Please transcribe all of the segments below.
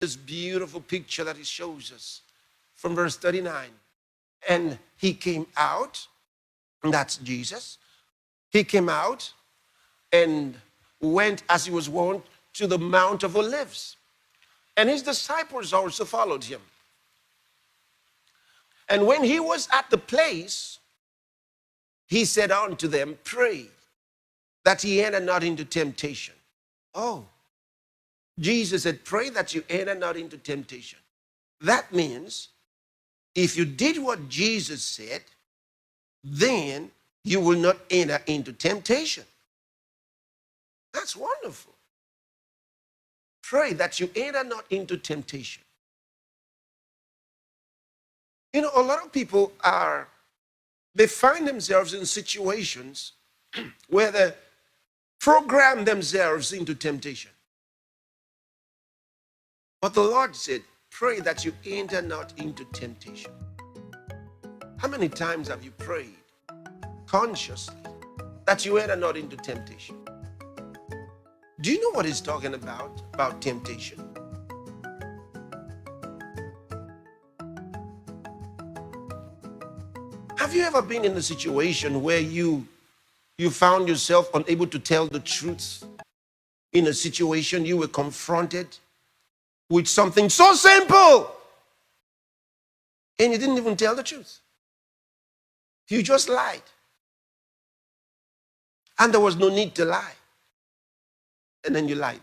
this beautiful picture that he shows us from verse 39. And he came out, and that's Jesus. He came out and went as he was wont to the Mount of Olives. And his disciples also followed him. And when he was at the place, he said unto them, pray that ye enter not into temptation. Oh, Jesus said, pray that you enter not into temptation. That means if you did what Jesus said, then you will not enter into temptation. That's wonderful. Pray that you enter not into temptation. You know, a lot of people they find themselves in situations where they program themselves into temptation. But the Lord said, pray that you enter not into temptation. How many times have you prayed consciously that you enter not into temptation? Do you know what he's talking about temptation? Have you ever been in a situation where you found yourself unable to tell the truth in a situation you were confronted with something so simple and you didn't even tell the truth? You just lied. And there was no need to lie. And then you lied.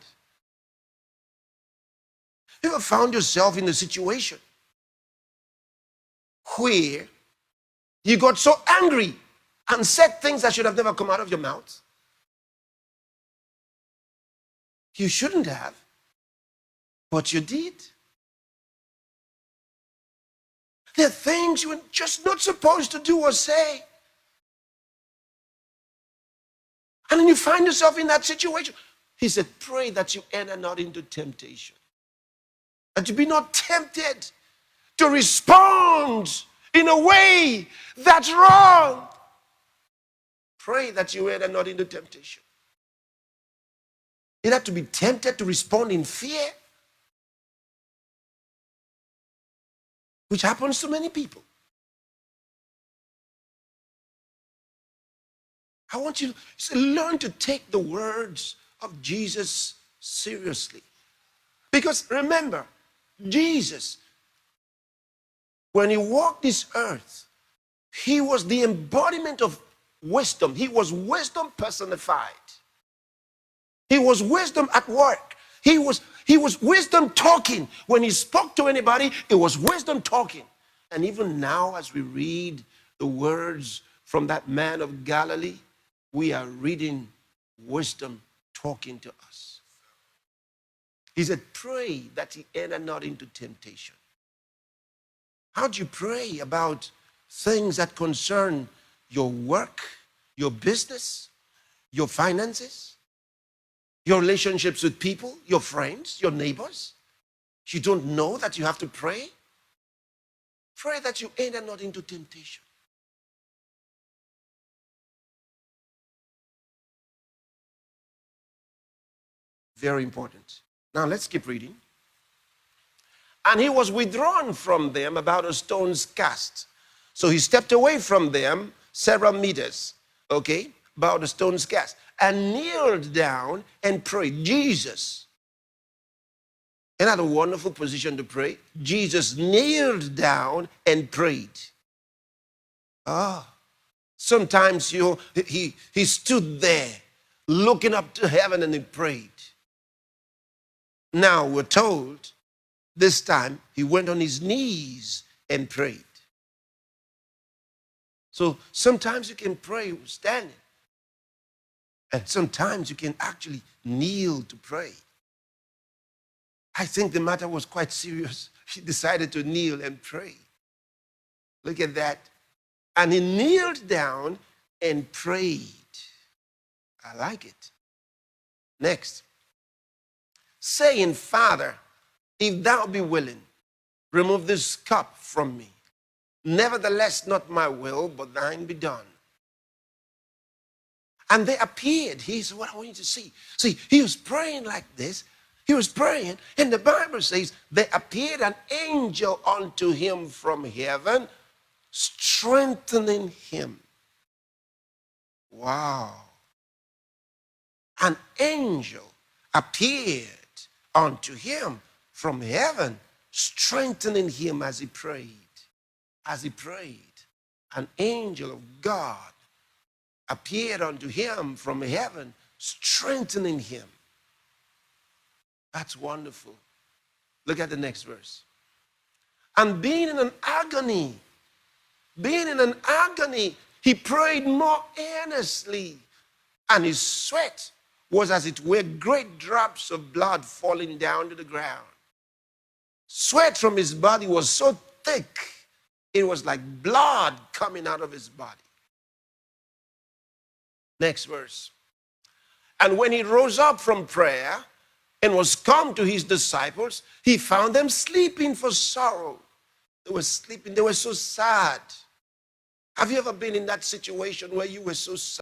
You ever found yourself in a situation where you got so angry and said things that should have never come out of your mouth? You shouldn't have, but you did. There are things you were just not supposed to do or say. And then you find yourself in that situation. He said, pray that you enter not into temptation. And to be not tempted to respond in a way that's wrong. Pray that you enter not into temptation. You have to be tempted to respond in fear, which happens to many people. I want you to learn to take the words of Jesus seriously. Because remember, Jesus, when he walked this earth, he was the embodiment of wisdom. He was wisdom personified. He was wisdom at work. He was wisdom talking. When he spoke to anybody, it was wisdom talking. And even now, as we read the words from that man of Galilee, we are reading wisdom talking to us. He said, pray that he enter not into temptation. How do you pray about things that concern your work, your business, your finances, your relationships with people, your friends, your neighbors? You don't know that you have to pray? Pray that you enter not into temptation. Very important. Now let's keep reading. And he was withdrawn from them about a stone's cast. So he stepped away from them several meters, okay, about a stone's cast, and kneeled down and prayed. Jesus, isn't that a wonderful position to pray? Jesus kneeled down and prayed. Sometimes he stood there looking up to heaven and he prayed. Now we're told this time he went on his knees and prayed. So sometimes you can pray standing, and sometimes you can actually kneel to pray. I think the matter was quite serious. He decided to kneel and pray. Look at that. And he kneeled down and prayed. I like it. Next. Saying, Father, if thou be willing, remove this cup from me. Nevertheless, not my will, but thine be done. And they appeared. He said, what I want you to see. See, he was praying like this. He was praying, and the Bible says, there appeared an angel unto him from heaven, strengthening him. Wow. An angel appeared unto him from heaven, strengthening him as he prayed. As he prayed, an angel of God appeared unto him from heaven, strengthening him. That's wonderful. Look at the next verse. And being in an agony, he prayed more earnestly, and his sweat was as it were great drops of blood falling down to the ground. Sweat from his body was so thick, it was like blood coming out of his body. Next verse. And when he rose up from prayer and was come to his disciples, he found them sleeping for sorrow. They were sleeping. They were so sad. Have you ever been in that situation where you were so sad?